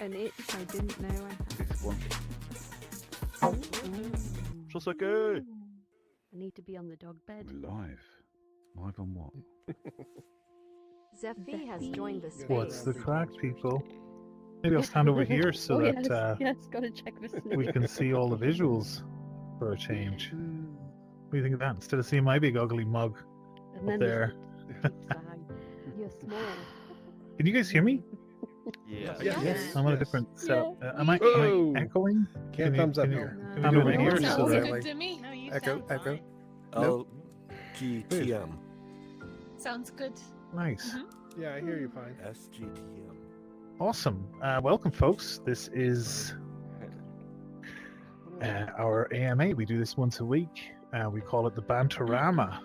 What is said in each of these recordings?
an itch I didn't know I had. This one. Ooh. Shosake! I need to be on the dog bed. We're live. Live on what? Zephy has joined the space. What's the crack, people? Maybe I'll stand over here so that yes, gotta check the snow. we can see all the visuals for a change. What do you think of that? Instead of seeing my big ugly mug And up then there. You're small. Can you guys hear me? Yeah. Yes. I'm on a different setup. Yeah. Am I Whoa. echoing? Can't you- thumbs up can you- here. No. Hand over No, here sounds so that good to me. No, you Echo, sound echo. fine. LGTM. Sounds good. Nice. Yeah, I hear you fine. SGTM. Awesome. Welcome, folks. This is our AMA. We do this once a week. We call it the Banter-AMA.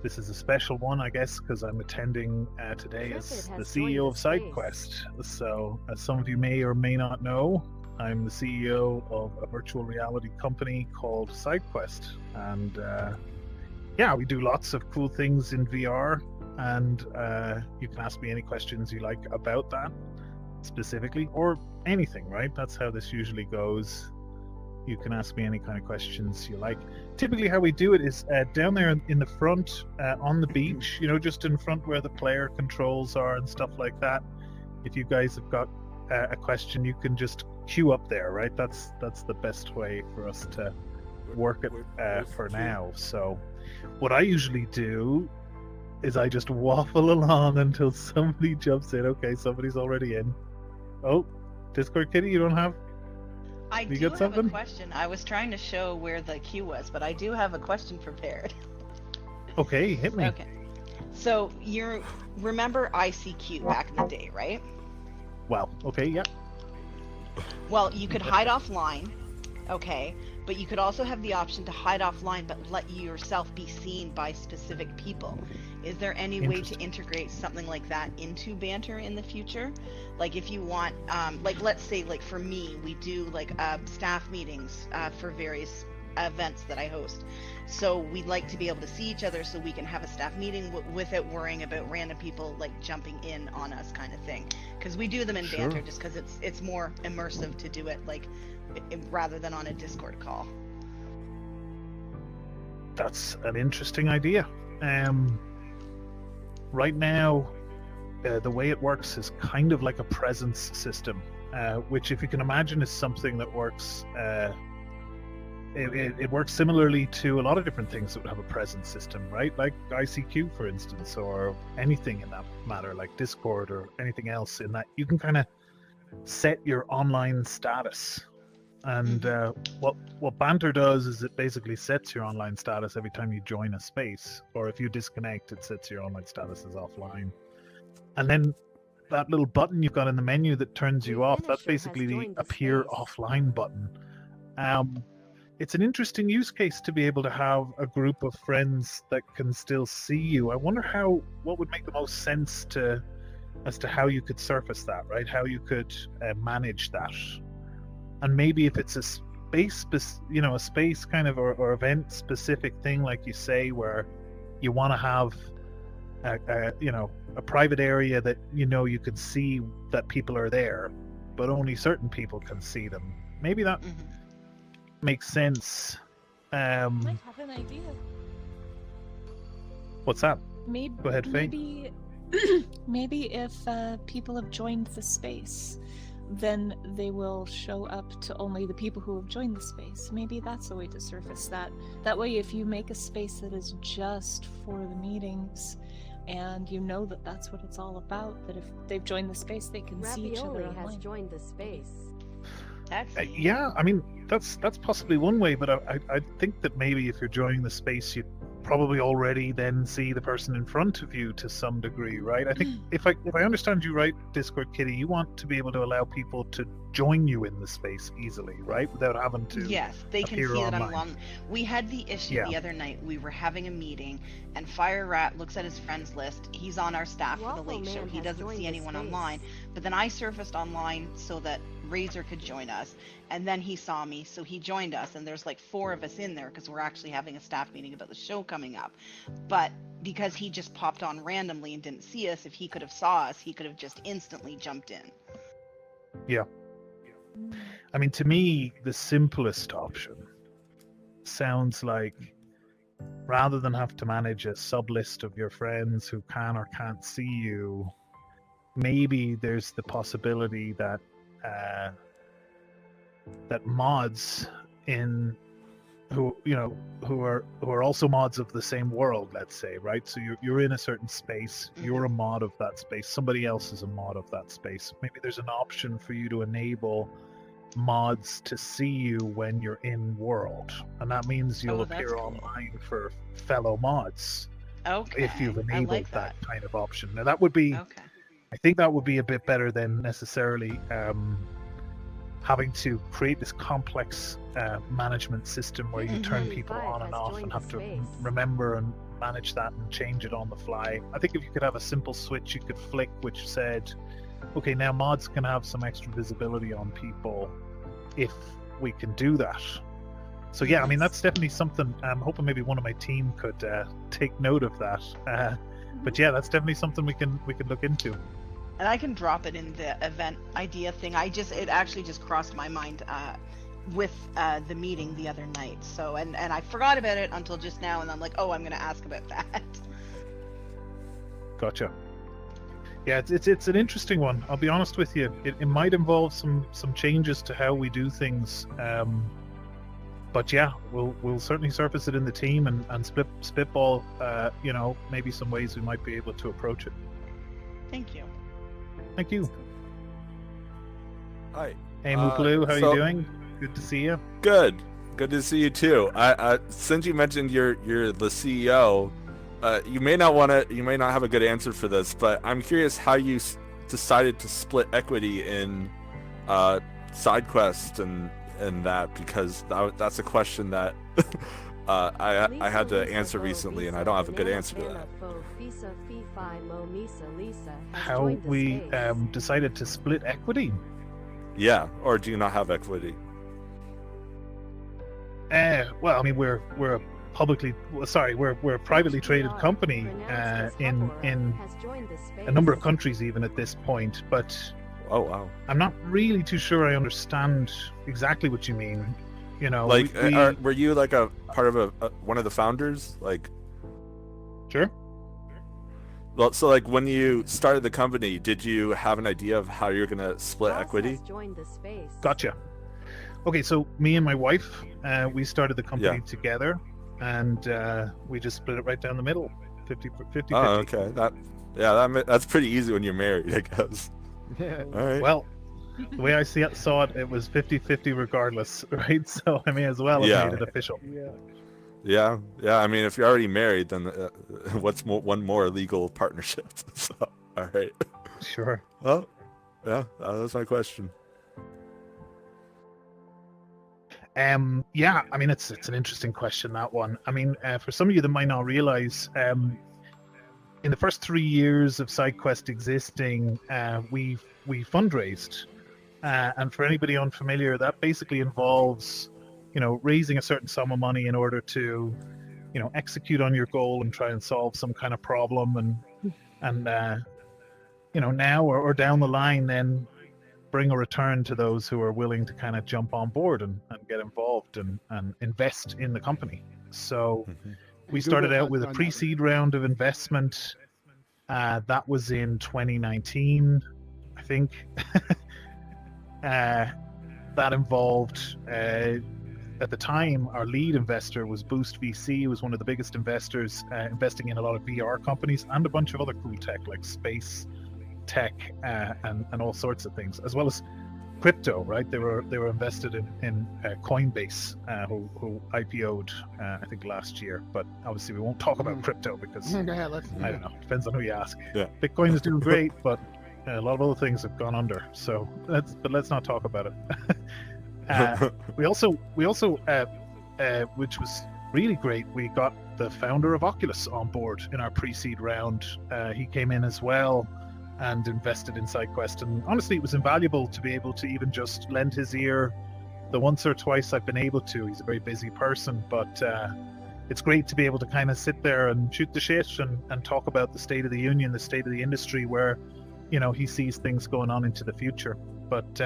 This is a special one, I guess, because I'm attending today as the CEO of Sidequest. So, as some of you may or may not know, I'm the CEO of a virtual reality company called Sidequest. And yeah, we do lots of cool things in VR. And you can ask me any questions you like about that specifically, or anything, right? That's how this usually goes. You can ask me any kind of questions you like. Typically how we do it is down there in the front on the beach, you know, just in front where the player controls are and stuff like that. If you guys have got a question, you can just queue up there, right? That's the best way for us to work it for now. So what I usually do is I just waffle along until somebody jumps in. Okay, somebody's already in. Oh, Discord Kitty, you don't have? I You do got have something? a question. I was trying to show where the queue was, but I do have a question prepared. Okay, hit me. Okay. So you remember ICQ back in the day, right? Well, okay, yeah. Well, you could hide offline, okay, but you could also have the option to hide offline but let yourself be seen by specific people. Is there any way to Interesting. integrate something like that into Banter in the future? Like if you want, like let's say like for me, we do like staff meetings for various events that I host. So we'd like to be able to see each other so we can have a staff meeting without worrying about random people like jumping in on us kind of thing. Because we do them in Sure. Banter just because it's more immersive to do it like rather than on a Discord call. That's an interesting idea. Right now, the way it works is kind of like a presence system, which, if you can imagine, is something that works. It works similarly to a lot of different things that would have a presence system, right? Like ICQ, for instance, or anything in that matter, like Discord or anything else. In that, you can kind of set your online status. And what Banter does is it basically sets your online status every time you join a space, or if you disconnect, it sets your online status as offline. And then that little button you've got in the menu that turns you off, that's basically the appear offline button. It's an interesting use case to be able to have a group of friends that can still see you. I wonder what would make the most sense as to how you could surface that, right? How you could manage that. And maybe if it's a space kind of or event specific thing, like you say, where you want to have a private area that you can see that people are there, but only certain people can see them. Maybe that makes sense. Might have an idea. What's that? Maybe. Go ahead, Faye. Maybe if people have joined the space, then they will show up to only the people who have joined the space. Maybe that's a way to surface that. That way, if you make a space that is just for the meetings, and you know that that's what it's all about, that if they've joined the space, they can see each other Ravioli has online. joined the space. Yeah, I mean that's possibly one way, but I think that maybe if you're joining the space, you probably already then see the person in front of you to some degree, right? I think if I understand you right, Discord Kitty, you want to be able to allow people to join you in the space easily, right? Without having to Yes, they can see appear that I'm online. along. We had the issue Yeah. the other night. We were having a meeting, and Fire Rat looks at his friends list. He's on our staff for the Waffle late show. Man He has doesn't joined see the anyone space. online. But then I surfaced online so that Razor could join us, and then he saw me, so he joined us. And there's like 4 of us in there because we're actually having a staff meeting about the show coming up. But because he just popped on randomly and didn't see us, if he could have saw us, he could have just instantly jumped in. I mean, to me, the simplest option sounds like, rather than have to manage a sub list of your friends who can or can't see you, maybe there's the possibility that that mods in who are also mods of the same world, let's say, right? So you're in a certain space, you're a mod of that space, somebody else is a mod of that space. Maybe there's an option for you to enable mods to see you when you're in world, and that means you'll appear cool. online for fellow mods Okay. if you've I enabled like that kind of option. Now that would be, Okay. I think that would be a bit better than necessarily having to create this complex management system where you turn people on and off and have to remember and manage that and change it on the fly. I think if you could have a simple switch you could flick which said, okay, now mods can have some extra visibility on people if we can do that. So yeah, I mean, that's definitely something. I'm hoping maybe one of my team could take note of that. But yeah, that's definitely something we can look into. And I can drop it in the event idea thing. It actually just crossed my mind with the meeting the other night. So and I forgot about it until just now, and I'm like, oh, I'm gonna ask about that. Gotcha. Yeah, it's an interesting one. I'll be honest with you. It might involve some changes to how we do things. But yeah, we'll certainly surface it in the team and spitball. Maybe some ways we might be able to approach it. Thank you. Thank you. Hi. Hey, Muklu, how are you doing? Good to see you. Good to see you too. I since you mentioned you're the CEO, you may not have a good answer for this, but I'm curious how you decided to split equity in Sidequest and that, because that,'s a question that I had to answer recently, and I don't have a good answer to that. How we decided to split equity? Yeah, or do you not have equity? Well, I mean, we're a privately traded company in a number of countries even at this point, but oh wow, I'm not really too sure I understand exactly what you mean. Like, were you like a part of one of the founders? Like, sure. Well, so like when you started the company, did you have an idea of how you're gonna split equity? Gotcha. Okay, so me and my wife, we started the company together, and we just split it right down the middle, 50-50. Oh, okay. That's pretty easy when you're married, I guess. Yeah. All right. Well, the way I saw it was 50-50 regardless, right? So I may as well have made it official. Yeah. I mean, if you're already married, then what's one more legal partnership? So, all right. Sure. Well, yeah, that's my question. Yeah, I mean, it's an interesting question, that one. I mean, for some of you that might not realize, in the first 3 years of Sidequest existing, we fundraised, and for anybody unfamiliar, that basically involves, raising a certain sum of money in order to, execute on your goal and try and solve some kind of problem, and now or down the line, then bring a return to those who are willing to kind of jump on board and get involved and invest in the company. So we started out with a pre-seed round of investment. That was in 2019, I think. That involved, at the time, our lead investor was Boost VC, who was one of the biggest investors, investing in a lot of VR companies and a bunch of other cool tech like space tech and all sorts of things, as well as crypto, right? They were invested in Coinbase, who IPO'd I think last year, but obviously we won't talk about crypto because I don't know, depends on who you ask. Bitcoin is doing great, but a lot of other things have gone under, so let's not talk about it. we also which was really great, we got the founder of Oculus on board in our pre-seed round. He came in as well and invested in Sidequest, and honestly it was invaluable to be able to even just lend his ear the once or twice I've been able to. He's a very busy person, but it's great to be able to kind of sit there and shoot the shit and talk about the state of the union, the state of the industry, where he sees things going on into the future. But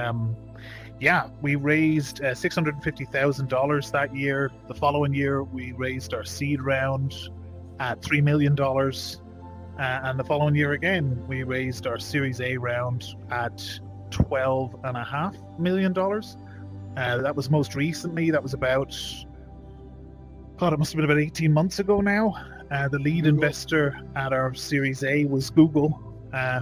yeah, we raised $650,000 that year. The following year, we raised our seed round at $3 million. And the following year again, we raised our Series A round at $12.5 million. That was most recently. That was about, God, it must have been about 18 months ago now. The lead investor at our Series A was Google,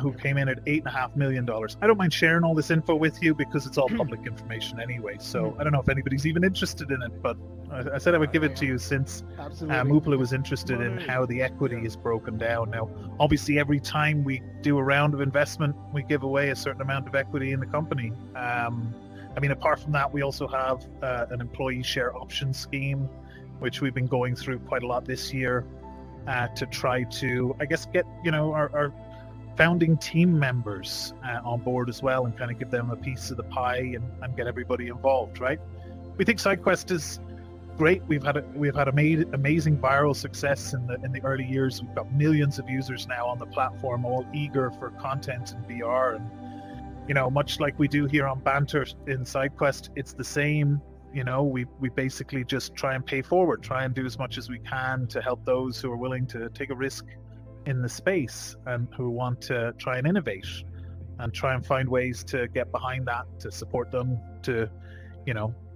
who came in at $8.5 million. I don't mind sharing all this info with you because it's all public information anyway. So I don't know if anybody's even interested in it, but I said I would give it to you since Moopla was interested in how the equity is broken down. Now, obviously, every time we do a round of investment, we give away a certain amount of equity in the company. I mean, apart from that, we also have an employee share option scheme, which we've been going through quite a lot this year to try to, I guess, get our founding team members on board as well, and kind of give them a piece of the pie and get everybody involved, right? We think Sidequest is great. We've had amazing viral success in the early years. We've got millions of users now on the platform, all eager for content and VR, and much like we do here on Banter in Sidequest, it's the same. We basically just try and pay forward, try and do as much as we can to help those who are willing to take a risk in the space and who want to try and innovate and try and find ways to get behind that, to support them, to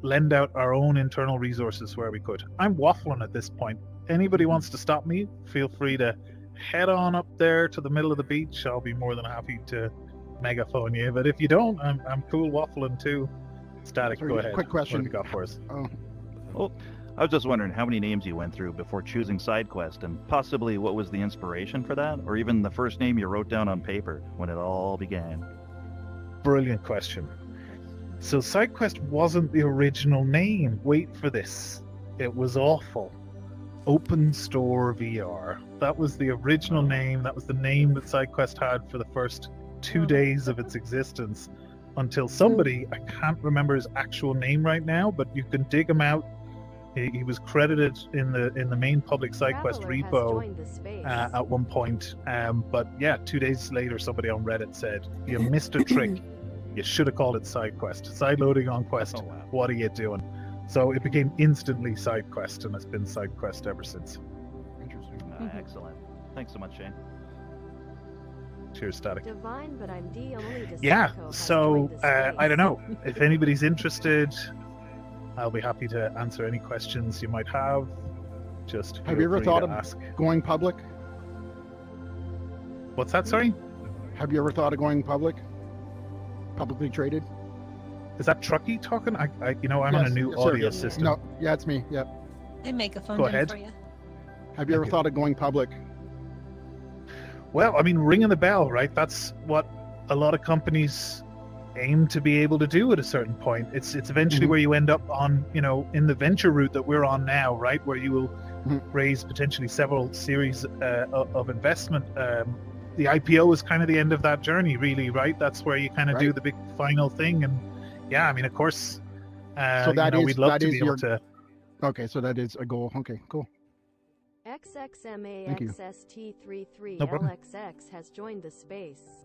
lend out our own internal resources where we could. I'm waffling at this point. Anybody wants to stop me, feel free to head on up there to the middle of the beach. I'll be more than happy to megaphone you, but if you don't, I'm cool waffling too. Static, Sorry, go ahead. quick question. What do you got for us? Well, I was just wondering how many names you went through before choosing Sidequest, and possibly what was the inspiration for that, or even the first name you wrote down on paper when it all began. Brilliant question. So Sidequest wasn't the original name. Wait for this. It was awful. Open Store VR. That was the original name. That was the name that Sidequest had for the first 2 days of its existence, until somebody, I can't remember his actual name right now, but you can dig him out. He was credited in the main public Sidequest repo at one point. But yeah, 2 days later, somebody on Reddit said, "You missed a trick. You should have called it Sidequest. Side loading on Quest. Oh, wow. What are you doing?" So it became instantly Sidequest, and it's been Sidequest ever since. Interesting. Excellent. Thanks so much, Shane. Cheers, Static. Divine, but I'm D only to Yeah, Psycho has so joined the I don't know. space. If anybody's interested, I'll be happy to answer any questions you might have. Just Have you ever thought of ask. going public? What's that? Sorry, Have you ever thought of going public? Publicly traded? is that Truckee talking? I'm on a Yes, new yes, sir. audio Yeah. system. No, yeah, it's me. Yeah. I make a phone Go in ahead. for you. Have you ever you. thought of going public? Well, I mean, ringing the bell, right? That's what a lot of companies aim to be able to do at a certain point. It's eventually Mhm. where you end up on, in the venture route that we're on now, right? Where you will Mhm. raise potentially several series of investment. The IPO is kind of the end of that journey, really, right? That's where you kind of do Right. the big final thing. And yeah, I mean, of course, So that is- we'd love that to is be able your- to. Okay, so that is a goal. Okay, cool. XXMAXST33LXX No problem. has joined the space.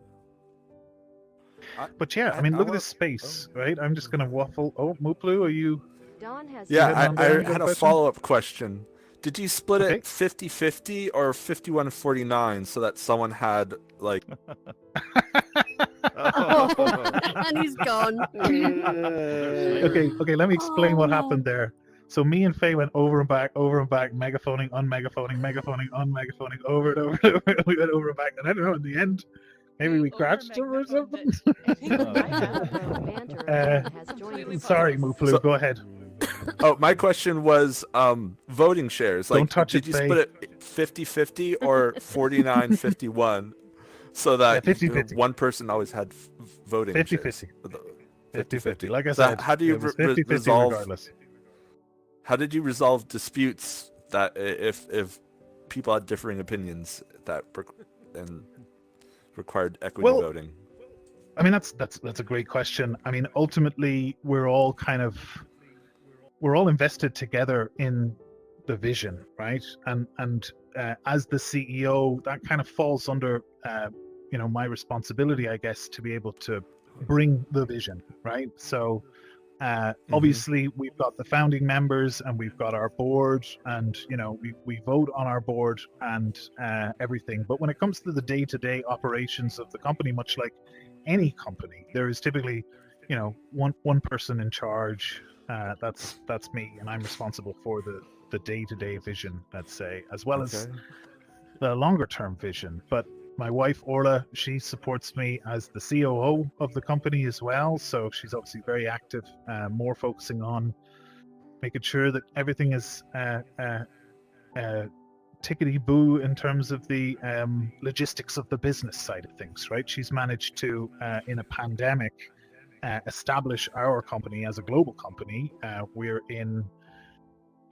But yeah, I mean, look at this space, right? I'm just going to waffle. Oh, Mooplu, are you? Dawn has Yeah, Is it on I there? had a Question? follow-up question. Did you split Okay. it 50-50 or 51-49 so that someone had, like... and he's gone. Okay, let me explain what Oh, no. happened there. So me and Faye went over and back, megaphoning, unmegaphoning, megaphoning, unmegaphoning, over and over and over. We went over and back, and I don't know, in the end, maybe we crashed him or something. I think Oh. I have. Banter has joined the Completely Sorry, space. Mooplu, So- go ahead. Oh, my question was voting shares. Like, Don't touch did it, you Faye. split it 50-50 or 49-51 so that 50-50. one person always had voting 50-50. shares? 50-50. Like I So said, how do you it was re- 50-50 resolve- regardless. How did you resolve disputes that if people had differing opinions that and required equity Well, voting? I mean, that's a great question. I mean, ultimately, we're all invested together in the vision, right? And as the CEO, that kind of falls under my responsibility, I guess, to be able to bring the vision, right? So obviously we've got the founding members and we've got our board, and we vote on our board and everything. But when it comes to the day-to-day operations of the company, much like any company, there is typically one person in charge. That's me, and I'm responsible for the day-to-day vision, let's say, as well as the longer term vision. But my wife Orla, she supports me as the COO of the company as well, so she's obviously very active, more focusing on making sure that everything is tickety boo in terms of the logistics of the business side of things, right? She's managed to in a pandemic establish our company as a global company. We're in,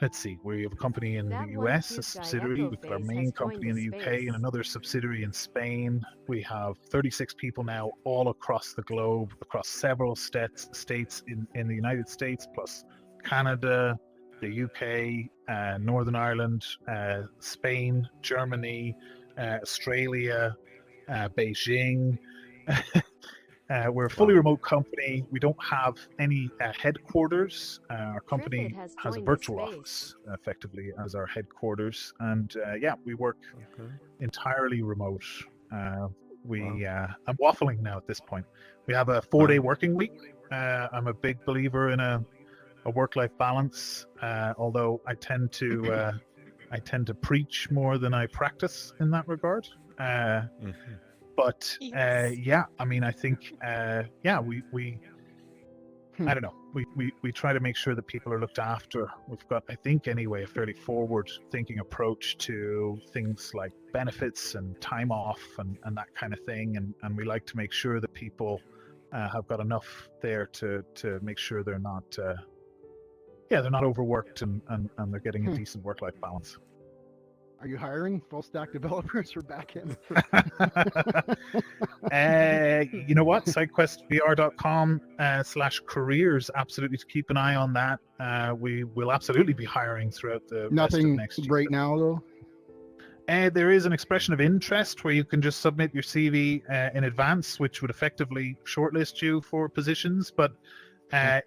let's see, we have a company in the US, a subsidiary. We've got our main company in the UK and another subsidiary in Spain. We have 36 people now all across the globe, across several states in the United States, plus Canada, the UK, Northern Ireland, Spain, Germany, Australia, Beijing. We're a fully remote company. We don't have any headquarters. Our company has a virtual office, effectively, as our headquarters. And we work entirely remote. I'm waffling now at this point. We have a 4-day working week. I'm a big believer in a work-life balance, although I tend to preach more than I practice in that regard. But I mean, I think we I don't know, we try to make sure that people are looked after. We've got, I think anyway, a fairly forward-thinking approach to things like benefits and time off and that kind of thing, and we like to make sure that people have got enough there to make sure they're not overworked and they're getting a decent work-life balance. Are you hiring full stack developers for backend? You know what? SidequestVR.com/careers. Absolutely, to keep an eye on that. We will absolutely be hiring throughout the rest of next year. Right now, though. There is an expression of interest where you can just submit your CV in advance, which would effectively shortlist you for positions. But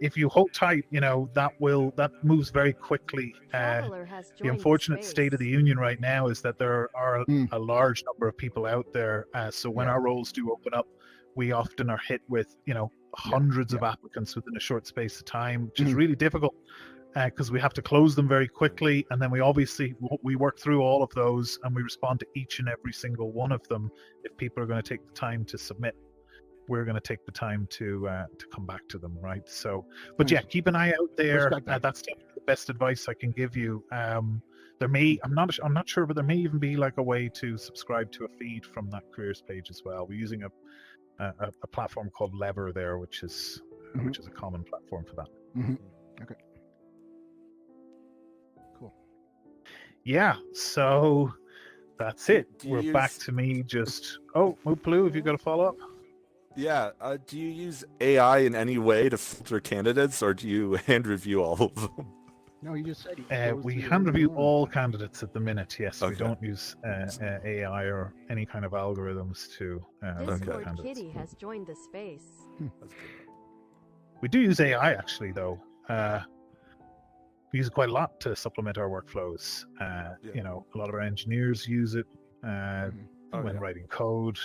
if you hold tight, that moves very quickly. The unfortunate state of the union right now is that there are a large number of people out there. So when our roles do open up, we often are hit with hundreds of applicants within a short space of time, which is really difficult because we have to close them very quickly, and then we work through all of those and we respond to each and every single one of them. If people are going to take the time to submit, we're going to take the time to come back to them, right? So, but keep an eye out there. That's the best advice I can give you. I'm not sure, but there may even be like a way to subscribe to a feed from that careers page as well. We're using a platform called Lever there, which is a common platform for that. Okay. Cool. Yeah. So that's it. We're back to me. Moopaloo, have you got a follow up? Yeah. Do you use AI in any way to filter candidates, or do you hand review all of them? No, you just said we hand review all candidates at the minute. Yes, we don't use AI or any kind of algorithms to Discord candidates. Kitty has joined the space. We do use AI actually, though. We use it quite a lot to supplement our workflows. A lot of our engineers use it when writing code.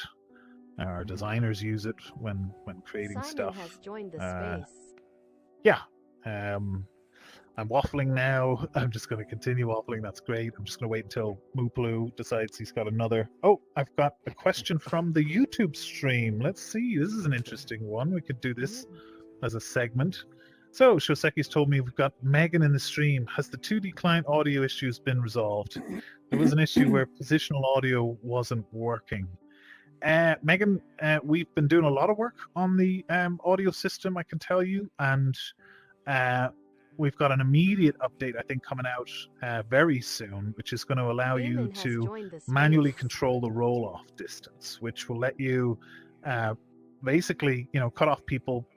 Our designers use it when creating stuff. Has joined the space. I'm waffling now. I'm just going to continue waffling. That's great. I'm just going to wait until Moopaloo decides he's got another. Oh, I've got a question from the YouTube stream. Let's see. This is an interesting one. We could do this as a segment. So Shoseki's told me we've got Megan in the stream. Has the 2D client audio issues been resolved? There was an issue where positional audio wasn't working. Megan, we've been doing a lot of work on the audio system, I can tell you, and we've got an immediate update, I think, coming out very soon, which is going to allow you to manually control the roll-off distance, which will let you basically, cut off people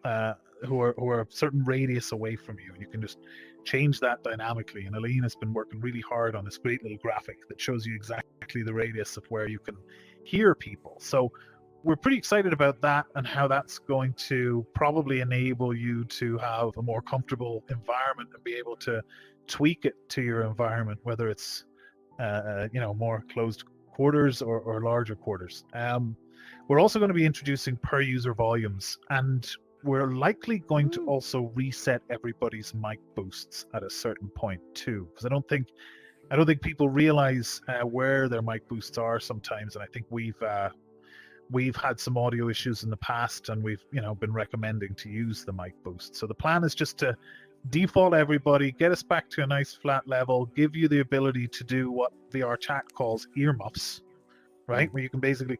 who are a certain radius away from you. You can just change that dynamically. And Aline has been working really hard on this great little graphic that shows you exactly the radius of where you can hear people. So we're pretty excited about that and how that's going to probably enable you to have a more comfortable environment and be able to tweak it to your environment, whether it's more closed quarters or larger quarters. We're also going to be introducing per user volumes, and we're likely going to also reset everybody's mic boosts at a certain point too, because I don't think people realize where their mic boosts are sometimes, and I think we've had some audio issues in the past, and we've been recommending to use the mic boost. So the plan is just to default everybody, get us back to a nice flat level, give you the ability to do what VR chat calls earmuffs, right? Where you can basically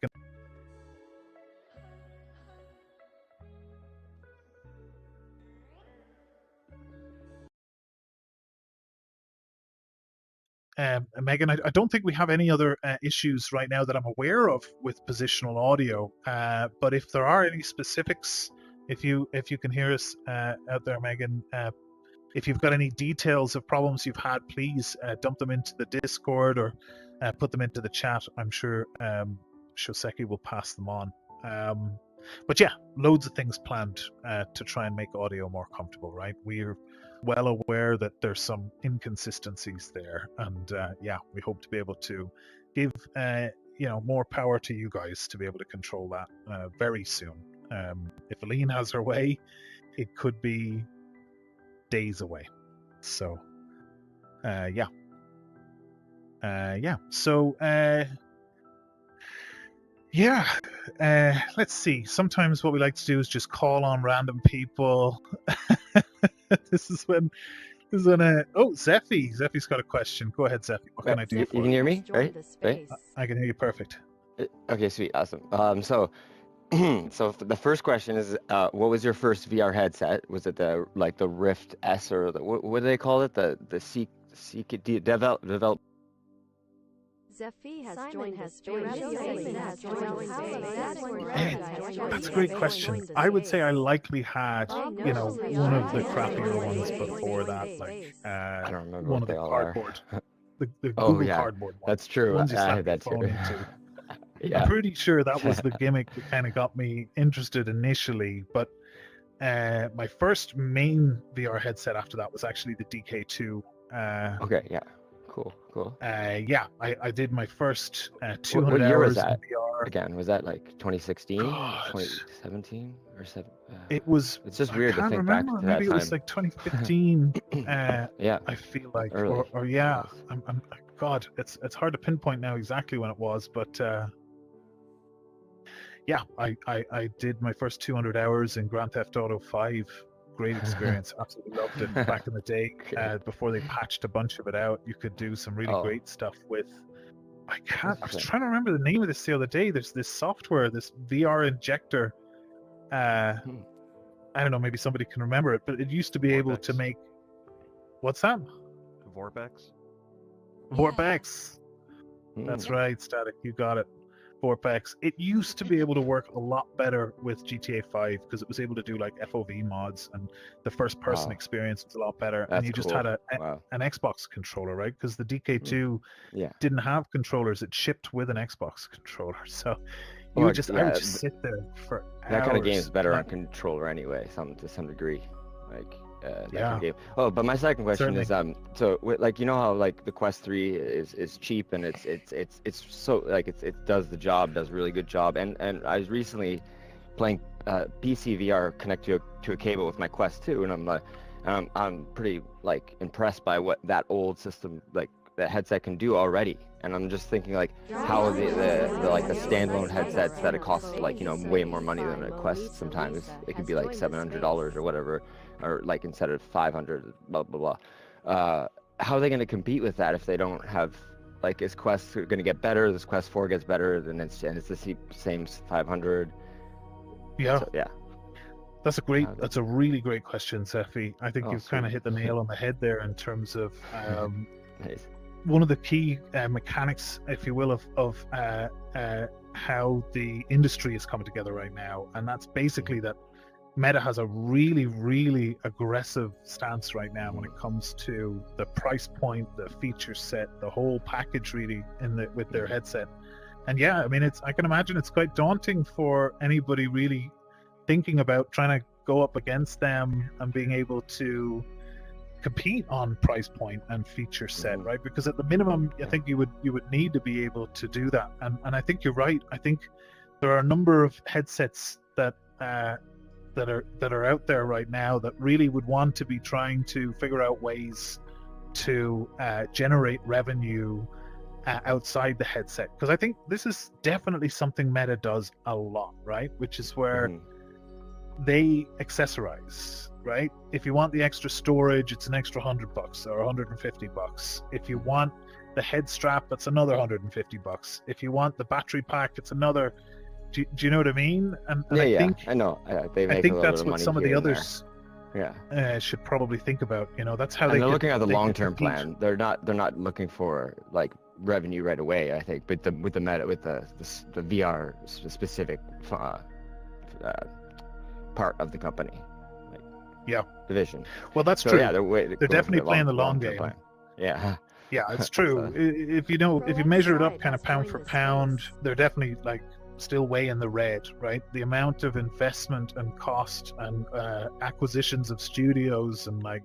Megan, I don't think we have any other issues right now that I'm aware of with positional audio. But if there are any specifics, if you can hear us out there, Megan, if you've got any details of problems you've had, please dump them into the Discord or put them into the chat. I'm sure Shoseki will pass them on. But yeah, loads of things planned to try and make audio more comfortable, right? We're well aware that there's some inconsistencies there, and we hope to be able to give more power to you guys to be able to control that very soon. If Aline has her way, it could be days away. So let's see. Sometimes what we like to do is just call on random people. This is when Zeffy's got a question. Go ahead, Zeffy. What can I do for you? You can hear me, right? I can hear you perfect. Okay, sweet, awesome. So the first question is, what was your first VR headset? Was it the Rift S, or what do they call it? The develop. Zeffy has joined us. That's a great question. I would say I likely had, one of the crappier ones before that, like I don't remember one what of the they all cardboard, the Oh, Google yeah. cardboard ones. That's true. Ones you I slap had that your phone too. into. Yeah. I'm pretty sure that was the gimmick that kind of got me interested initially, but my first main VR headset after that was actually the DK2. Okay, yeah. Cool. I did my first 200 what year hours was that? in VR. Again, was that like 2016, God. 2017, or 7? It was. It's just I weird to can't think remember. back to that Maybe time. it was like 2015. Yeah. I feel like, Early. or yeah. God, it's hard to pinpoint now exactly when it was, but I did my first 200 hours in Grand Theft Auto 5. Great experience. Absolutely loved it. Back in the day, before they patched a bunch of it out, you could do some really great stuff with. I was trying to remember the name of this the other day. There's this software, this VR injector. I don't know. Maybe somebody can remember it, but it used to be able to make. What's that? Vorpex. Vorpex. That's right, Static. You got it. Vorpex. It used to be able to work a lot better with GTA 5 because it was able to do like FOV mods, and the first person experience was a lot better. And you just had an Xbox controller, right? Because the DK2 didn't have controllers. It shipped with an Xbox controller. So I would just sit there for hours. That kind of game is better on controller anyway, to some degree. Like that kind of game. Oh, but my second question is so like, how like the Quest 3 is cheap, and it's so like it does the job, does a really good job, and I was recently playing PC VR connected to a cable with my Quest 2, and I'm pretty like impressed by what that old system, like that headset, can do already. And I'm just thinking like how the standalone headsets that it costs like way more money than a Quest, sometimes it could be like $700 or whatever, or like instead of $500, blah blah blah. How are they going to compete with that if they don't have, like, is Quest going to get better? This Quest 4 gets better, then it's the same 500. Yeah. So, yeah. That's a really great question, Zeffy. I think you've kind of hit the nail on the head there in terms of nice. One of the key mechanics, if you will, of how the industry is coming together right now, and that's basically that Meta has a really, really aggressive stance right now when it comes to the price point, the feature set, the whole package, really, with their headset. yeah, I mean, I can imagine it's quite daunting for anybody really thinking about trying to go up against them and being able to compete on price point and feature set, right? Because at the minimum, I think you would need to be able to do that. And I think you're right. I think there are a number of headsets that are out there right now that really would want to be trying to figure out ways to generate revenue outside the headset, because I think this is definitely something Meta does a lot, right? Which is where they accessorize, right? If you want the extra storage, it's an extra $100 or $150. If you want the head strap, that's another $150. If you want the battery pack, it's another. Do you know what I mean? And I think, I know. They make I a think little that's bit of what money some of the here and others should probably think about. That's how they're they're looking at the long-term plan. They're not looking for like revenue right away. I think, but with the VR specific part of the company, division. Well, that's so, true. Yeah, they're definitely playing the long game. Plan. Yeah. Yeah, it's true. If you measure it up kind of pound for pound, they're definitely like still way in the red, right? The amount of investment and cost and acquisitions of studios, and like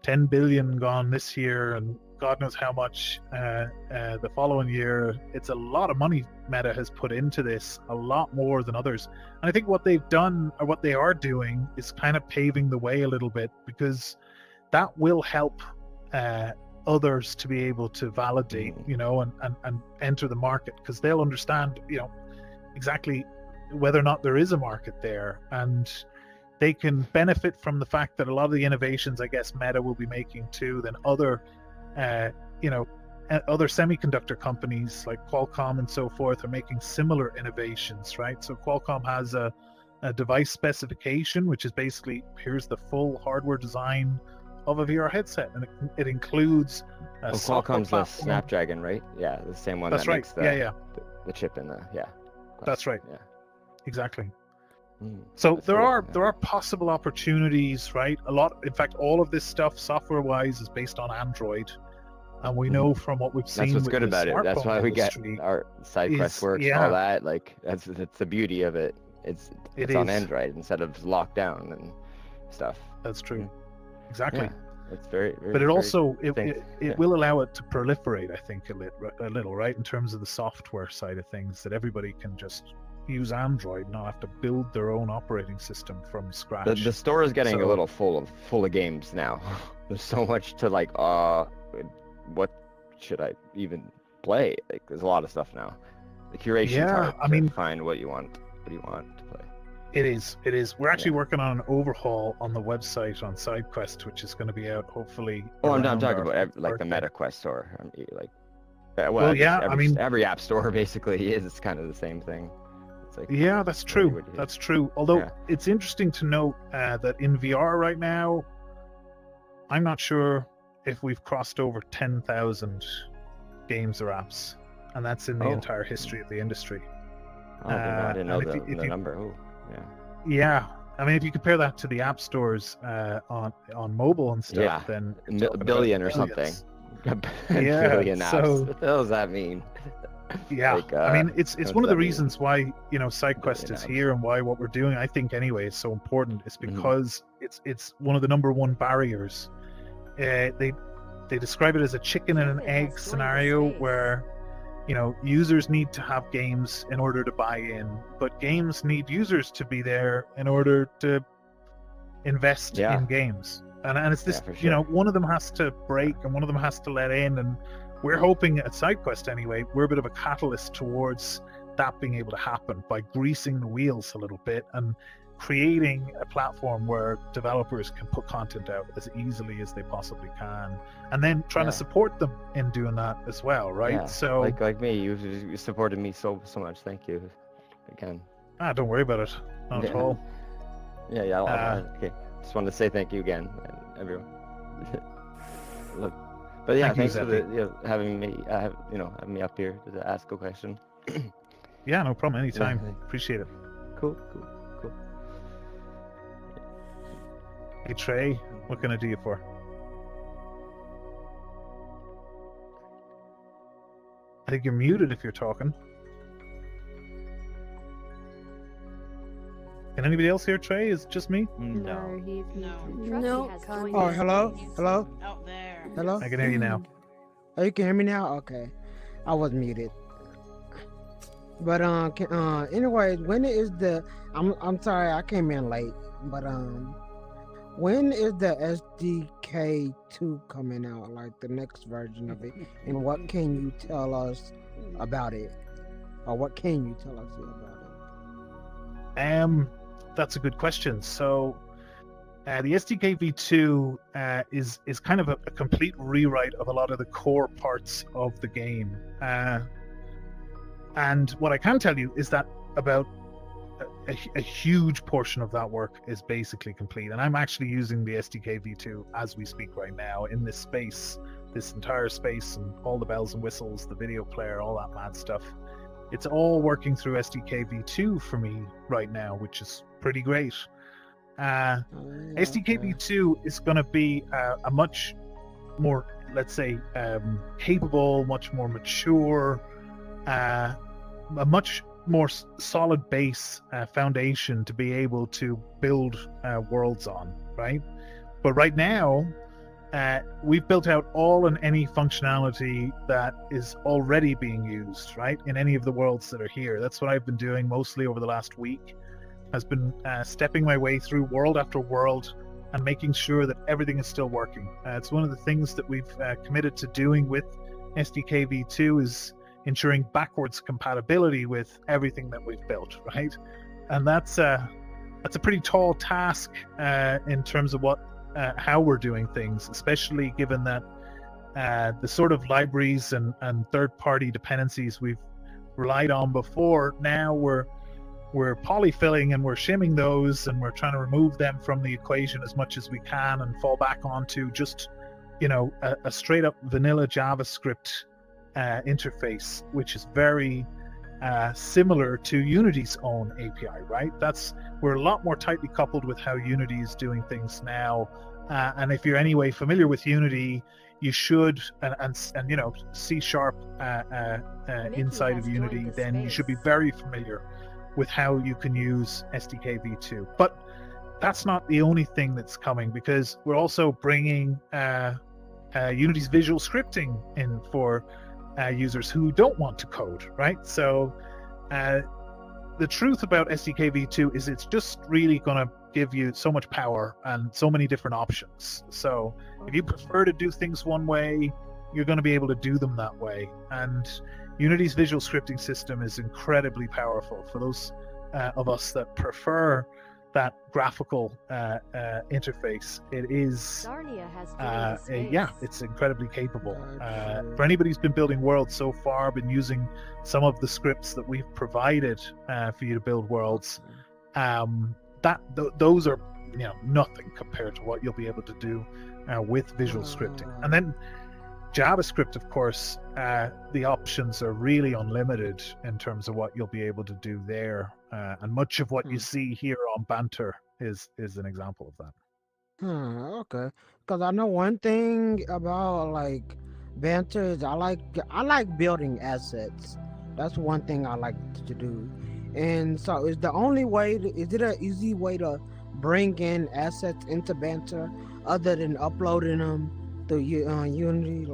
10 billion gone this year and God knows how much the following year. It's a lot of money Meta has put into this, a lot more than others. And I think what they've done, or what they are doing, is kind of paving the way a little bit, because that will help others to be able to validate, and enter the market, because they'll understand, exactly whether or not there is a market there, and they can benefit from the fact that a lot of the innovations, I guess, Meta will be making too, than other, other semiconductor companies like Qualcomm and so forth are making similar innovations, right? So Qualcomm has a device specification, which is basically, here's the full hardware design of a VR headset, and it includes Qualcomm's the Snapdragon, right? Yeah, the same one. That's that right. Makes the chip in the That's right. Yeah, exactly. So there are possible opportunities, right? In fact, all of this stuff, software-wise, is based on Android, and we know from what we've seen. That's what's with good about it. That's why we get our Sidequest works, all that. Like that's the beauty of it. It's on Android instead of locked down and stuff. That's true. Exactly. Yeah, it's very, very. But it also it will allow it to proliferate, I think, a little, right? In terms of the software side of things, that everybody can just use Android, not have to build their own operating system from scratch. The store is getting a little full of games now. There's so much to like. What should I even play? Like, there's a lot of stuff now. The curation's hard to find what you want to play. It is. We're actually working on an overhaul on the website on Sidequest, which is going to be out hopefully. I'm talking about like the MetaQuest store. Every app store basically is kind of the same thing. It's like, that's true. That's true. Although it's interesting to note that in VR right now, I'm not sure if we've crossed over 10,000 games or apps, and that's in the entire history of the industry. I didn't know the number. Yeah, I mean, if you compare that to the app stores on mobile and stuff, then a billion or something. A billion apps. So, what the hell does that mean? Yeah, I mean, it's one of the reasons why Sidequest is here, and why what we're doing, I think anyway, is so important. Is because it's one of the number one barriers. They describe it as a chicken and an egg scenario, where users need to have games in order to buy in, but games need users to be there in order to invest in games. And it's this, one of them has to break and one of them has to let in. And we're hoping at Sidequest anyway, we're a bit of a catalyst towards that being able to happen by greasing the wheels a little bit and creating a platform where developers can put content out as easily as they possibly can, and then trying to support them in doing that as well, right? Yeah. So like me, you supported me so much. Thank you again. Don't worry about it, not at all. Okay, just wanted to say thank you again, everyone. Look, but thanks for having me having me up here to ask a question. Yeah, no problem, anytime. Appreciate it. Cool. Hey Trey, what can I do you for? I think you're muted if you're talking. Can anybody else hear Trey? Is it just me? No. he's No. Trusty has joined Oh, the hello? space. Hello? Out there. Hello? I can hear you now. Oh, you can hear me now? Okay. I was muted. But anyway, when is the I'm sorry I came in late, but when is the SDK 2 coming out, like the next version of it? And what can you tell us about it? Or what can you tell us about it? That's a good question. So the SDK v2 is kind of a complete rewrite of a lot of the core parts of the game. And what I can tell you is that about a huge portion of that work is basically complete. And I'm actually using the SDK v2 as we speak right now in this space, this entire space, and all the bells and whistles, the video player, all that mad stuff. It's all working through SDK v2 for me right now, which is pretty great. SDK v2 is going to be a much more, let's say, capable, much more mature, a much more solid base foundation to be able to build worlds on, right? But right now, we've built out all and any functionality that is already being used, right, in any of the worlds that are here. That's what I've been doing mostly over the last week, has been stepping my way through world after world and making sure that everything is still working. It's one of the things that we've committed to doing with SDK v2 is ensuring backwards compatibility with everything that we've built, right? And that's a pretty tall task in terms of how we're doing things, especially given that the sort of libraries and third-party dependencies we've relied on before, now we're polyfilling and we're shimming those, and we're trying to remove them from the equation as much as we can and fall back onto just, a straight-up vanilla JavaScript interface, which is very similar to Unity's own API, right? We're a lot more tightly coupled with how Unity is doing things now. And if you're anyway familiar with Unity, you should, and C# inside of Unity, then you should be very familiar with how you can use SDK v2. But that's not the only thing that's coming, because we're also bringing Unity's visual scripting in for users who don't want to code, right? So the truth about SDK v2 is it's just really going to give you so much power and so many different options. So if you prefer to do things one way, you're going to be able to do them that way. And Unity's visual scripting system is incredibly powerful for those of us that prefer that graphical interface. It is it's incredibly capable. For anybody who's been building worlds so far, been using some of the scripts that we've provided for you to build worlds, those are nothing compared to what you'll be able to do with visual scripting. And then JavaScript, of course, the options are really unlimited in terms of what you'll be able to do there. And much of what you see here on Banter is an example of that. Okay. Because I know one thing about Banter is I like building assets. That's one thing I like to do. And so is the only way is it an easy way to bring in assets into Banter other than uploading them through Unity,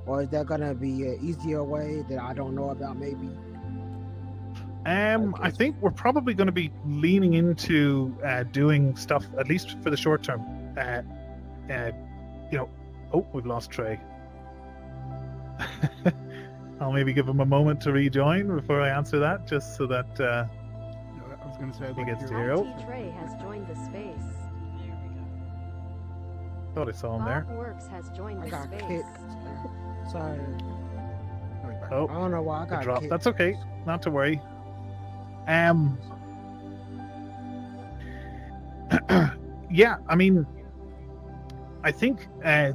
or is that gonna be an easier way that I don't know about maybe? I think we're probably going to be leaning into doing stuff, at least for the short term. We've lost Trey. I'll maybe give him a moment to rejoin before I answer that, just so that I was going to say he gets to hear. Trey has joined the space. There we go. Thought I saw him there. Works has joined I the got space. kicked. Sorry. Oh, I don't know why I got dropped. kicked. That's okay. Not to worry. Yeah, I mean, I think the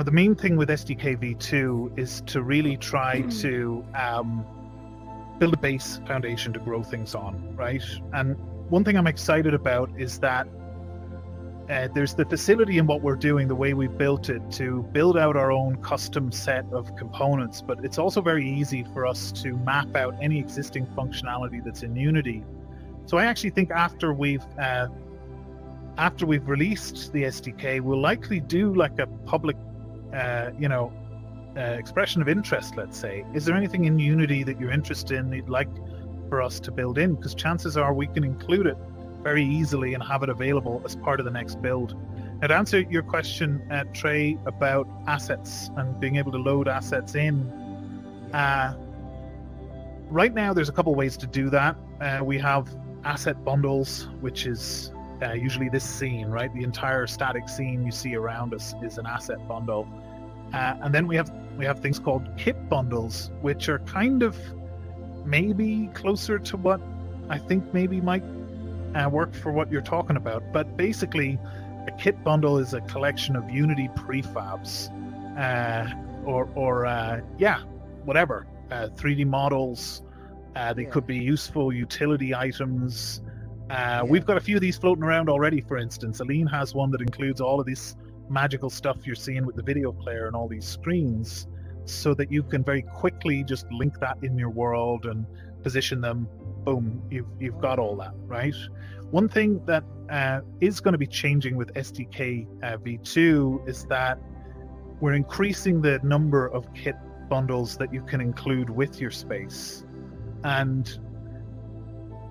main thing with SDK v2 is to really try to build a base foundation to grow things on, right? And one thing I'm excited about is that there's the facility in what we're doing, the way we built it, to build out our own custom set of components, but it's also very easy for us to map out any existing functionality that's in Unity So I actually think after we've released the SDK, we'll likely do like a public, expression of interest. Let's say, is there anything in Unity that you're interested in, that you'd like for us to build in? Because chances are we can include it very easily and have it available as part of the next build. Now, to answer your question, Trey, about assets and being able to load assets in, right now there's a couple ways to do that. We have asset bundles, which is usually this scene, right? The entire static scene you see around us is an asset bundle. And then we have things called kit bundles, which are kind of maybe closer to what I think maybe might work for what you're talking about. But basically, a kit bundle is a collection of Unity prefabs, whatever, 3D models. They could be useful utility items. We've got a few of these floating around already. For instance, Aline has one that includes all of this magical stuff you're seeing with the video player and all these screens, so that you can very quickly just link that in your world and position them. Boom, you've got all that, right? One thing that is going to be changing with SDK v2 is that we're increasing the number of kit bundles that you can include with your space. And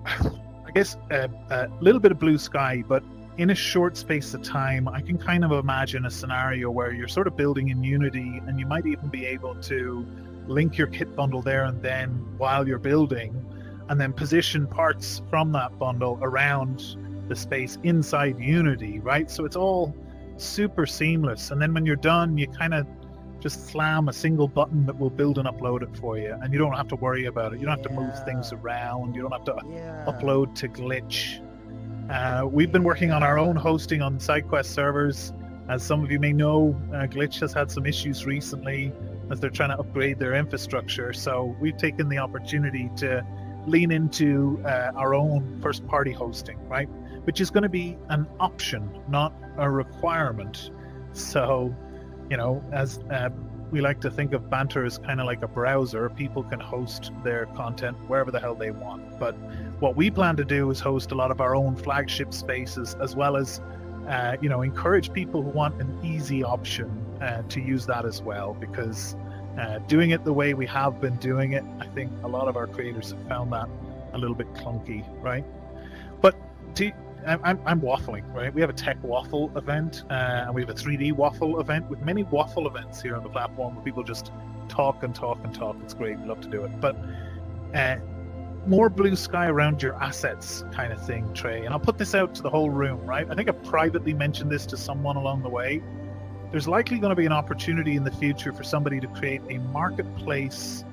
I guess a little bit of blue sky, but in a short space of time, I can kind of imagine a scenario where you're sort of building in Unity, and you might even be able to link your kit bundle there and then while you're building, and then position parts from that bundle around the space inside Unity, right? So it's all super seamless. And then when you're done, you kind of just slam a single button that will build and upload it for you, and you don't have to worry about it. You don't have to move things around. You don't have to upload to Glitch. We've been working on our own hosting on Sidequest servers. As some of you may know, Glitch has had some issues recently as they're trying to upgrade their infrastructure. So we've taken the opportunity to lean into our own first-party hosting, right? Which is going to be an option, not a requirement. So, as we like to think of Banter as kind of like a browser, people can host their content wherever the hell they want. But what we plan to do is host a lot of our own flagship spaces, as well as, encourage people who want an easy option to use that as well. Because doing it the way we have been doing it, I think a lot of our creators have found that a little bit clunky, right? But I'm waffling, right? We have a tech waffle event, and we have a 3D waffle event, with many waffle events here on the platform where people just talk and talk and talk. It's great. We love to do it. But more blue sky around your assets kind of thing, Trey. And I'll put this out to the whole room, right? I think I privately mentioned this to someone along the way. There's likely going to be an opportunity in the future for somebody to create a marketplace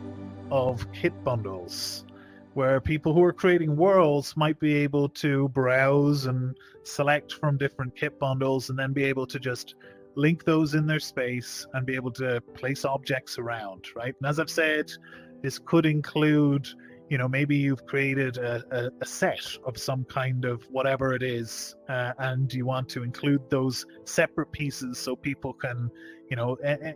of kit bundles, where people who are creating worlds might be able to browse and select from different kit bundles, and then be able to just link those in their space and be able to place objects around, right? And as I've said, this could include, maybe you've created a set of some kind of whatever it is, and you want to include those separate pieces so people can,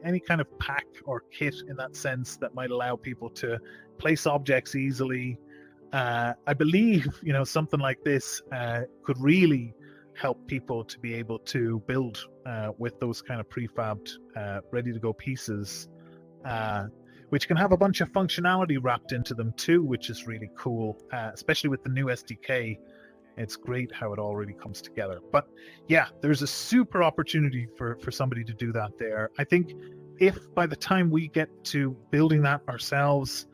any kind of pack or kit in that sense that might allow people to place objects easily. I believe, something like this could really help people to be able to build with those kind of prefabbed, ready-to-go pieces, which can have a bunch of functionality wrapped into them too, which is really cool, especially with the new SDK. It's great how it all really comes together. But yeah, there's a super opportunity for somebody to do that there. I think if by the time we get to building that ourselves,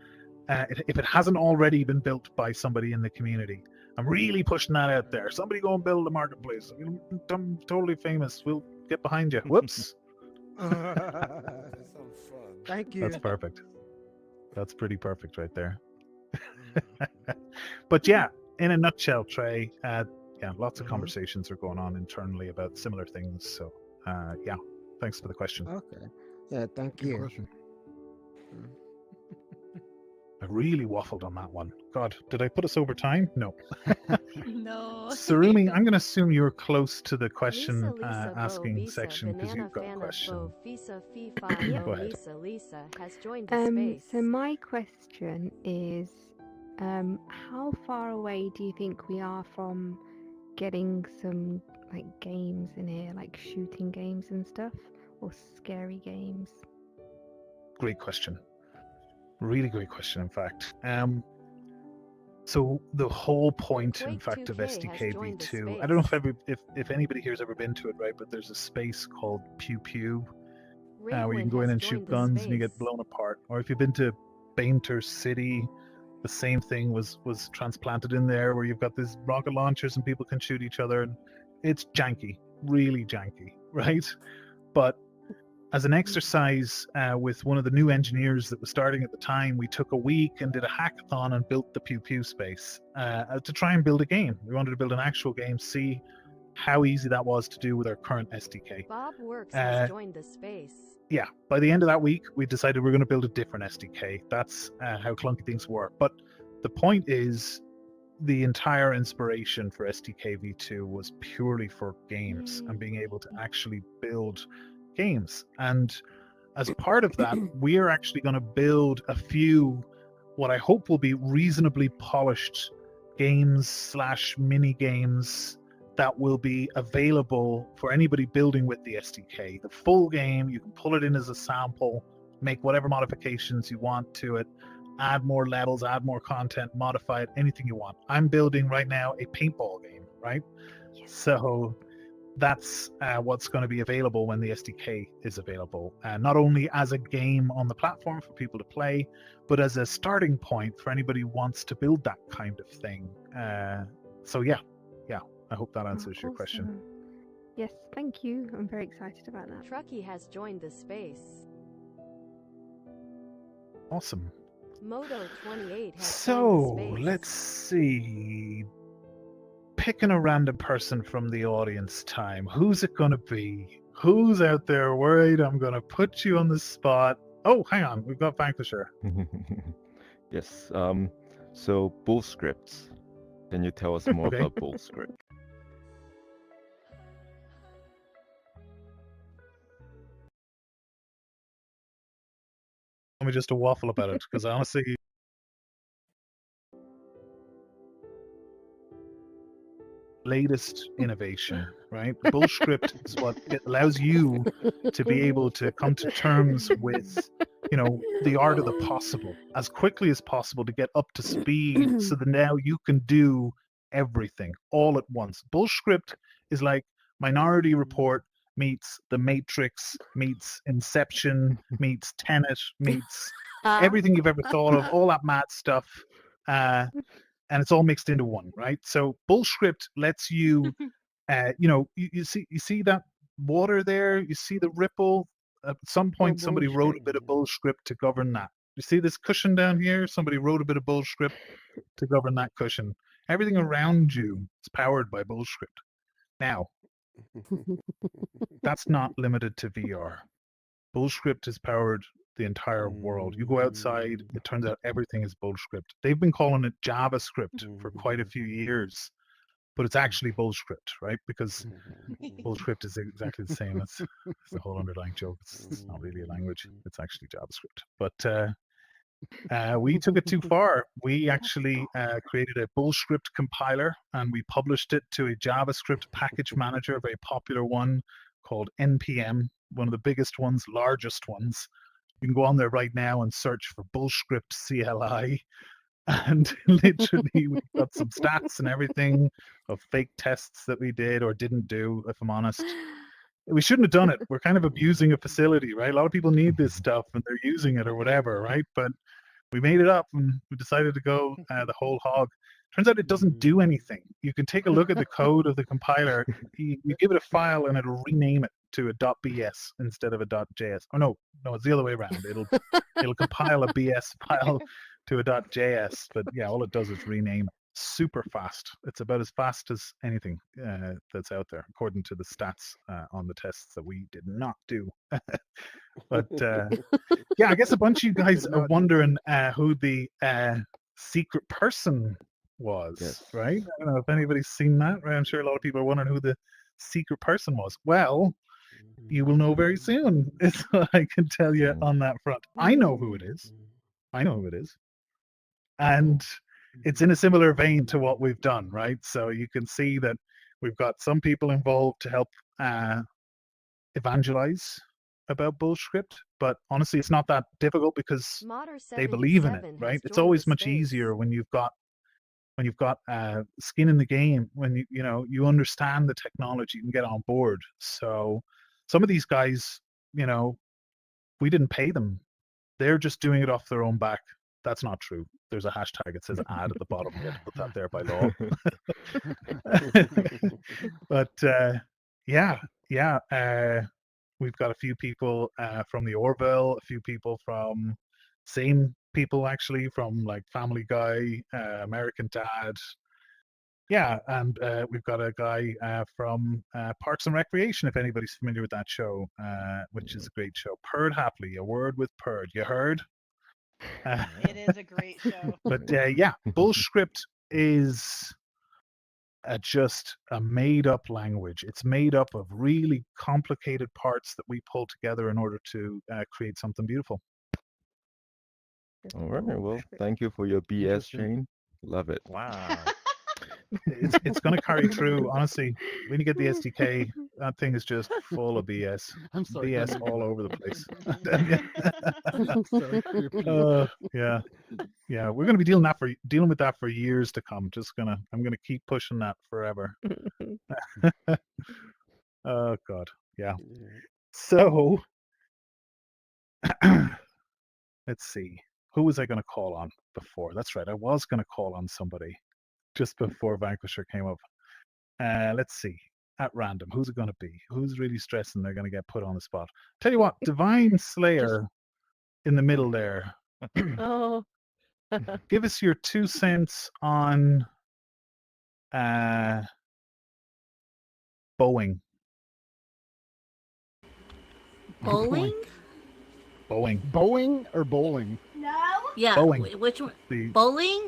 if it hasn't already been built by somebody in the community, I'm really pushing that out there. Somebody go and build a marketplace. I'm totally famous. We'll get behind you. Whoops. Thank you. That's perfect. That's pretty perfect right there. But yeah, in a nutshell, Trey, lots of conversations are going on internally about similar things. So thanks for the question. Okay. Yeah, thank you. Good question. I really waffled on that one. God, did I put us over time? No. No. Sarumi, I'm going to assume you're close to the question Lisa, asking Bo, Visa, section, because Banana, you've got a Fana, question. Bo, Fisa, Fifa, Go ahead. Lisa has joined the space. So my question is, How far away do you think we are from getting some like games in here, like shooting games and stuff, or scary games? Great question. Really great question, in fact. So the whole point, in Quake fact, of 2K has SDK joined the V2, I don't know space. if anybody here's ever been to it, right? But there's a space called Pew Pew, where you can Rayquin go in has and shoot joined the guns and you get space. blown apart. Or if you've been to Banter City, the same thing was transplanted in there, where you've got these rocket launchers and people can shoot each other, and it's janky, really janky, right? But as an exercise with one of the new engineers that was starting at the time, we took a week and did a hackathon and built the Pew Pew space to try and build a game. We wanted to build an actual game, see how easy that was to do with our current SDK. Bob Works has joined the space. Yeah, by the end of that week, we decided we're going to build a different SDK. That's how clunky things work. But the point is, the entire inspiration for SDK V2 was purely for games and being able to actually build games. And as part of that, we are actually going to build a few, what I hope will be reasonably polished games / mini games that will be available for anybody building with the SDK. The full game, you can pull it in as a sample, make whatever modifications you want to it, add more levels, add more content, modify it, anything you want. I'm building right now a paintball game, right? Yes. So that's what's going to be available when the SDK is available. Not only as a game on the platform for people to play, but as a starting point for anybody who wants to build that kind of thing. So yeah, I hope that answers your question. Yes, thank you. I'm very excited about that. Truckee has joined the space. Awesome. Moto28 has So, joined the space. let's see. Picking a random person from the audience time. Who's it going to be? Who's out there worried I'm going to put you on the spot? Oh, hang on. We've got Vanquisher. Yes. So, bull scripts. Can you tell us more Okay. about bull script? Let me just a waffle about it, because honestly, latest innovation, right? Bullscript is what it allows you to be able to come to terms with, the art of the possible as quickly as possible to get up to speed, so that now you can do everything all at once. Bullscript is like Minority Report meets The Matrix meets Inception meets Tenet meets everything you've ever thought of, all that mad stuff. And it's all mixed into one, right? So Bullscript lets you, you see that water there? You see the ripple? At some point, somebody wrote a bit of Bullscript to govern that. You see this cushion down here? Somebody wrote a bit of Bullscript to govern that cushion. Everything around you is powered by Bullscript. Now, that's not limited to VR. Bullscript has powered the entire world. You go outside, it turns out everything is Bullscript. They've been calling it JavaScript for quite a few years, but it's actually Bullscript, right? Because Bullscript is exactly the same. That's the whole underlying joke. It's not really a language. It's actually JavaScript. But we took it too far. We actually created a Bullscript compiler, and we published it to a JavaScript package manager, a very popular one called NPM, one of the biggest ones, largest ones. You can go on there right now and search for Bullscript CLI, and literally we've got some stats and everything of fake tests that we did or didn't do, if I'm honest. We shouldn't have done it. We're kind of abusing a facility, right? A lot of people need this stuff and they're using it or whatever, right? But we made it up and we decided to go the whole hog. Turns out it doesn't do anything. You can take a look at the code of the compiler. You give it a file and it'll rename it to a .bs instead of a .js. Oh no, it's the other way around. It'll compile a BS file to a .js, but yeah, all it does is rename it. Super fast. It's about as fast as anything that's out there, according to the stats on the tests that we did not do. But yeah, I guess a bunch of you guys are wondering who the secret person was, right? I don't know if anybody's seen that, right? I'm sure a lot of people are wondering who the secret person was. Well, you will know very soon, is what I can tell you on that front. I know who it is. And it's in a similar vein to what we've done, right? So you can see that we've got some people involved to help evangelize about Bullscript, but honestly, it's not that difficult because they believe in it, right? It's always much easier when you've got skin in the game, when you understand the technology and get on board. So some of these guys, we didn't pay them. They're just doing it off their own back. That's not true. There's a hashtag. It says ad at the bottom. We had to put that there by law. But we've got a few people from the Orville, a few people from same people actually from like Family Guy, American Dad. Yeah, and we've got a guy from Parks and Recreation, if anybody's familiar with that show, which is a great show. Purred Happily, a word with Purred. You heard? It is a great show. But Bullscript is just a made-up language. It's made up of really complicated parts that we pull together in order to create something beautiful. All right. Well, thank you for your BS, Shane. Love it. Wow. It's going to carry through. Honestly, when you get the SDK, that thing is just full of BS. I'm sorry. BS all over the place. Yeah. We're going to be dealing with that for years to come. I'm gonna keep pushing that forever. Oh God, yeah. So let's see. Who was I going to call on before? That's right. I was going to call on somebody just before Vanquisher came up. Let's see. At random, who's it going to be? Who's really stressing they're going to get put on the spot? Tell you what, Divine Slayer in the middle there. Oh. Give us your 2 cents on Boeing. Bowling? Boeing or bowling? Yeah. Boeing. Which one? The- Bowling?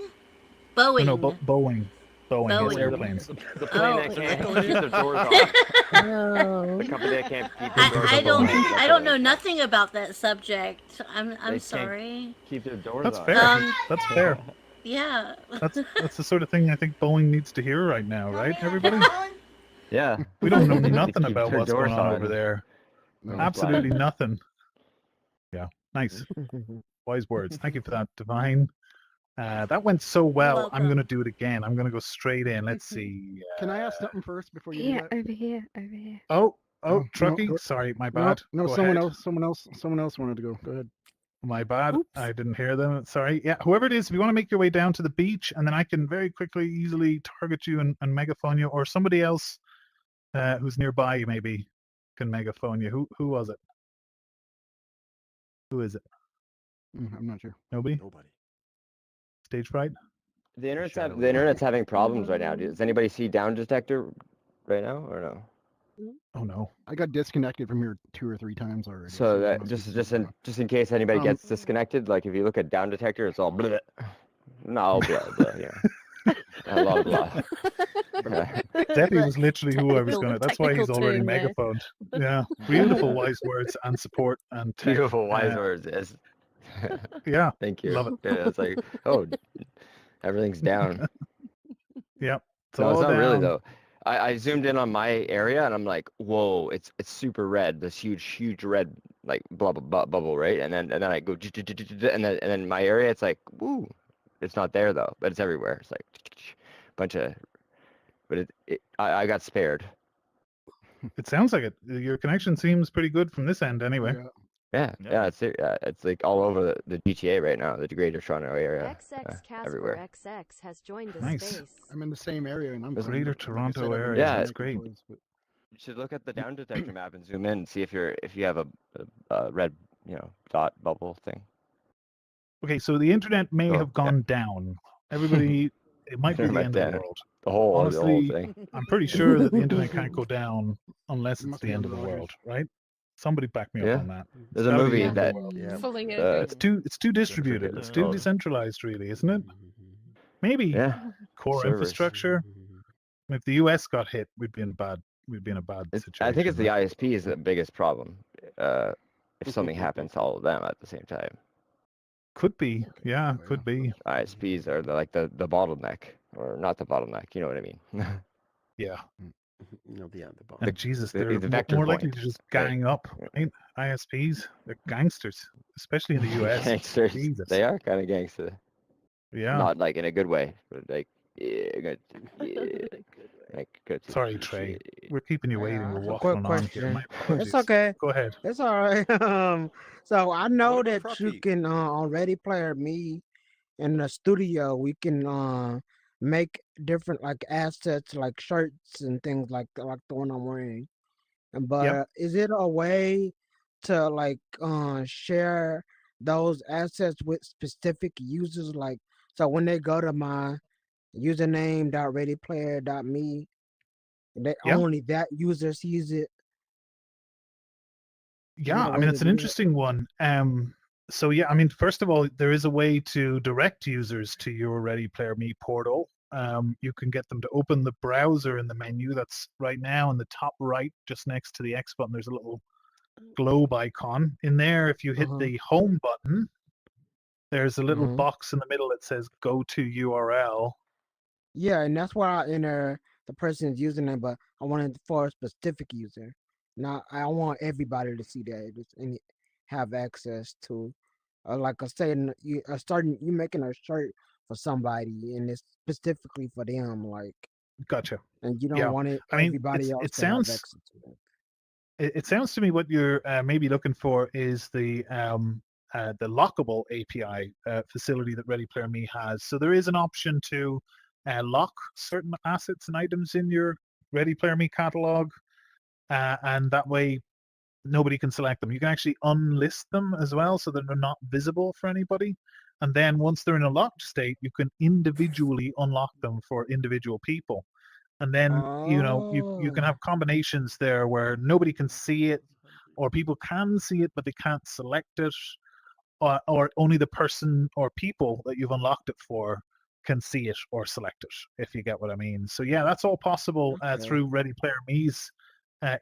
Boeing. No, Boeing. Boeing. Yes, airplanes. The plane that can't keep their doors off. The company that can't keep their doors off. I don't know nothing about that subject. I'm They sorry. Keep their doors That's off. fair. That's fair. Yeah. That's the sort of thing I think Boeing needs to hear right now, right, everybody? Yeah. We don't know They nothing keep about their what's going doors on on. over there. No, Absolutely nothing. Yeah, nice. Wise words. Thank you for that, Divine. That went so well. I'm going to do it again. I'm going to go straight in. Let's see. Can I ask something first before you do Yeah, that? over here. Oh, no, Truckee. no, Sorry, my bad. No, Go someone ahead. else wanted to go. Go ahead. My bad. Oops. I didn't hear them. Sorry. Yeah, whoever it is, if you want to make your way down to the beach, and then I can very quickly, easily target you and megaphone you, or somebody else who's nearby maybe can megaphone you. Who was it? Who is it? I'm not sure. Nobody? Stage fright? The internet's having problems right now. Does anybody see down detector right now or no? Oh no. I got disconnected from here 2 or 3 times already. So it that must be just something in case anybody Um, gets disconnected, like if you look at down detector, it's all blah. No blah blah. Yeah. A lot of blah. Debbie was literally who I was Technical- going to. That's why he's technical already term there. megaphoned. Yeah. Beautiful wise words and support and tech. Beautiful wise words. Yes. Yeah. Thank you. Love it. Yeah, it's like, oh, everything's down. Yep. It's No, all it's not really down. though. I zoomed in on my area and I'm like, whoa, it's super red. This huge red like bubble, right? And then I go and then my area, it's like, woo, it's not there though, but it's everywhere. It's like bunch of, but I got spared. It sounds like it. Your connection seems pretty good from this end anyway. Yeah. Yeah, it's like all over the GTA right now, the Greater Toronto area, XX Casper everywhere. XX has joined the Nice. space. I'm in the same area and I'm There's fine, Greater but like I Toronto said, I've been area, Yeah. that's great. disconnected twice, You should look at the down detector map and zoom in and see if you have a red, dot bubble thing. Okay, so the internet may Oh, have gone down. Everybody, it might be the Went end of down. the world. The whole Honestly, thing. I'm pretty sure that the internet can't go down unless It it's must the be end of under the Rogers. world, right? Somebody back me up Yeah. on that. There's It's a gotta be movie the end of the that world. Fully It's too distributed. It's too Oh. decentralized, really, isn't it? Maybe yeah, core servers. infrastructure. If the US got hit, we'd be in a bad situation. I think it's the right? ISP is the biggest problem. If something happens to all of them at the same time. Could be, yeah, could be. ISPs are the bottleneck, or not the bottleneck. You know what I mean? Yeah. No, the And Jesus, the they're vector more likely point, to just right? gang up, right? ISPs, they're gangsters, especially in the US. Gangsters. Jesus. They are kind of gangster. Yeah. Not like in a good way, but like like good. Sorry, Trey. We're keeping you waiting. We're That's a quick waffling on here. question. My apologies. It's okay. Go ahead. It's all right. So I know What that about you Frucky? can on Ready Player Me in the studio. We can make different like assets, like shirts and things like the one I'm wearing. But is it a way to like share those assets with specific users? Like, so when they go to my username.readyplayer.me, they only that user sees it. Yeah, I mean, it's an interesting one. So yeah, I mean, first of all, there is a way to direct users to your Ready Player Me portal. You can get them to open the browser in the menu that's right now in the top right, just next to the X button. There's a little globe icon. In there, if you hit the home button, there's a little box in the middle that says "Go to URL." Yeah, and that's why I enter the person's username, but I want it for a specific user. Now I want everybody to see that and have access to, like I said, you making a shirt for somebody, and it's specifically for them, like. Gotcha. And you don't want everybody else to have access to it. It sounds to me what you're maybe looking for is the lockable API facility that Ready Player Me has. So there is an option to lock certain assets and items in your Ready Player Me catalog, and that way nobody can select them. You can actually unlist them as well so that they're not visible for anybody. And then once they're in a locked state, you can individually unlock them for individual people. And then you can have combinations there where nobody can see it, or people can see it but they can't select it, or only the person or people that you've unlocked it for can see it or select it, if you get what I mean. So yeah, that's all possible through Ready Player Me's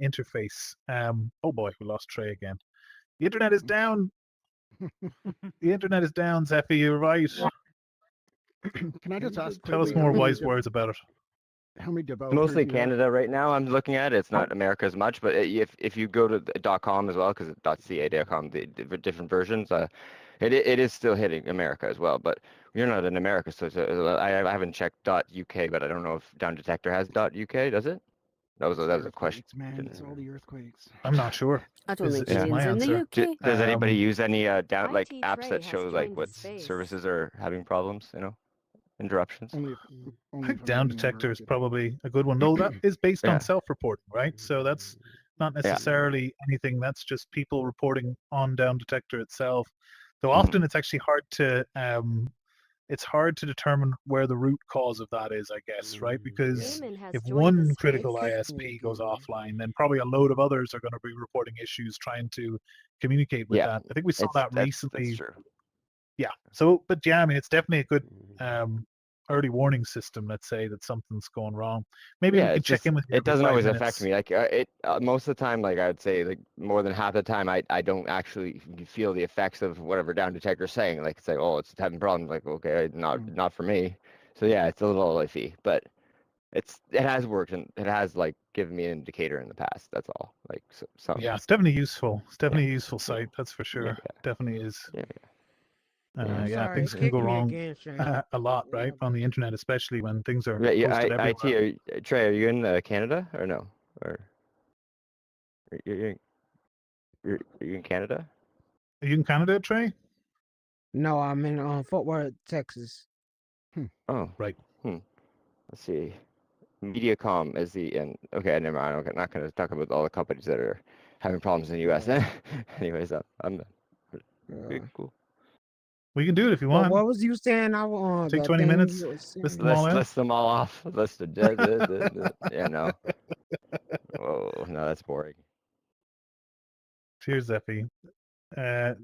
interface. Oh boy, we lost Trey again. The internet is down. The internet is down, Zephy, you're right. Can I just ask? Tell us more wise words about it. How many developers? Mostly Canada right now. I'm looking at it. It's not America as much, but if you go to the .com as well, because .ca.com, the different versions, it is still hitting America as well. But you're not in America, so I haven't checked .uk, but I don't know if Down Detector has .uk. Does it? That was a question. Man, it's all the earthquakes. I'm not sure. That's only Is my answer. Does anybody use any down like IT apps Trey that has show like joined the what space. services are having problems? Interruptions. I think Down Detector is probably a good one, though that is based on self-reporting, right? So that's not necessarily anything. That's just people reporting on Down Detector itself. Though often it's actually hard to determine where the root cause of that is, I guess, right? Because if one critical ISP goes offline, then probably a load of others are going to be reporting issues trying to communicate with that. I think we saw that recently. That's true. Yeah. So, but yeah, I mean, it's definitely a good early warning system. Let's say that something's going wrong. Maybe we can check in with you. It doesn't every 5 always minutes. affect me. Like most of the time, like I'd say, like more than half the time, I don't actually feel the effects of whatever Down Detector is saying. Like say, oh, it's having problems. Like okay, not for me. So yeah, it's a little iffy, but it has worked and it has like given me an indicator in the past. That's all. Like some. Yeah, it's definitely useful. It's definitely a useful site. That's for sure. Definitely is. Yeah, things can go wrong a lot, right? On the internet, especially when things are posted everywhere. Trey, are you in Canada or no? Or you're in Canada? Are you in Canada, Trey? No, I'm in Fort Worth, Texas. Oh, right. Let's see. Mediacom is okay, never mind. I'm not going to talk about all the companies that are having problems in the U.S. Anyways, I'm cool. We can do it if you want. What was you saying? I want take 20 minutes. List them all off. List of yeah, no. Oh no, that's boring. Cheers, Zeffy.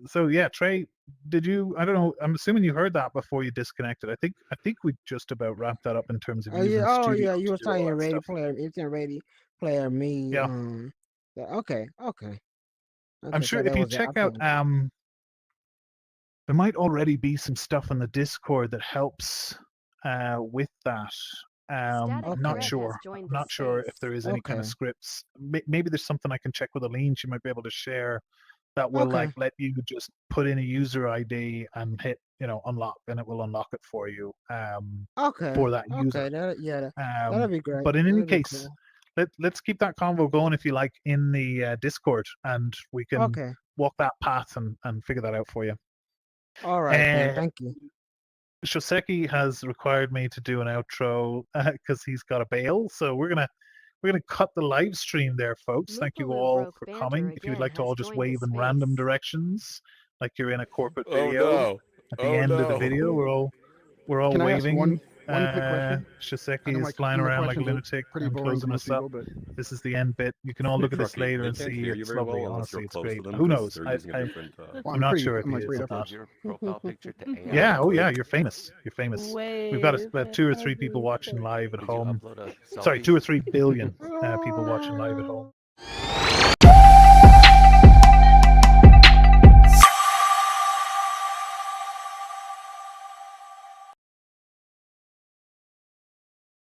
So yeah, Trey, did you? I don't know. I'm assuming you heard that before you disconnected. I think we just about wrapped that up in terms of using Studio. You were saying Ready Player. It's in Ready Player Me. Yeah. Okay. I'm sure if you check out there might already be some stuff in the Discord that helps with that. I'm not sure. I'm not sure if there is any kind of scripts. Maybe there's something I can check with Aline. She might be able to share that will like let you just put in a user ID and hit unlock, and it will unlock it for you. For that user. That'd be great. But in any case, let's keep that convo going if you like in the Discord, and we can walk that path and figure that out for you. All right, thank you. Shoseki has required me to do an outro because he's got a bail, so we're gonna cut the live stream there, folks. Thank you all for coming. If you'd like to all just wave in random directions, like you're in a corporate video. At the end of the video, we're all waving. One quick question. Shoseki is flying around like a lunatic and closing us up. This is the end bit. You can all look at this later and see it's lovely. Honestly, it's great. Who knows? I'm not sure if he is or not. Yeah, oh yeah, you're famous. You're famous. We've got 2 or 3 people watching live at home. Sorry, 2 or 3 billion people watching live at home.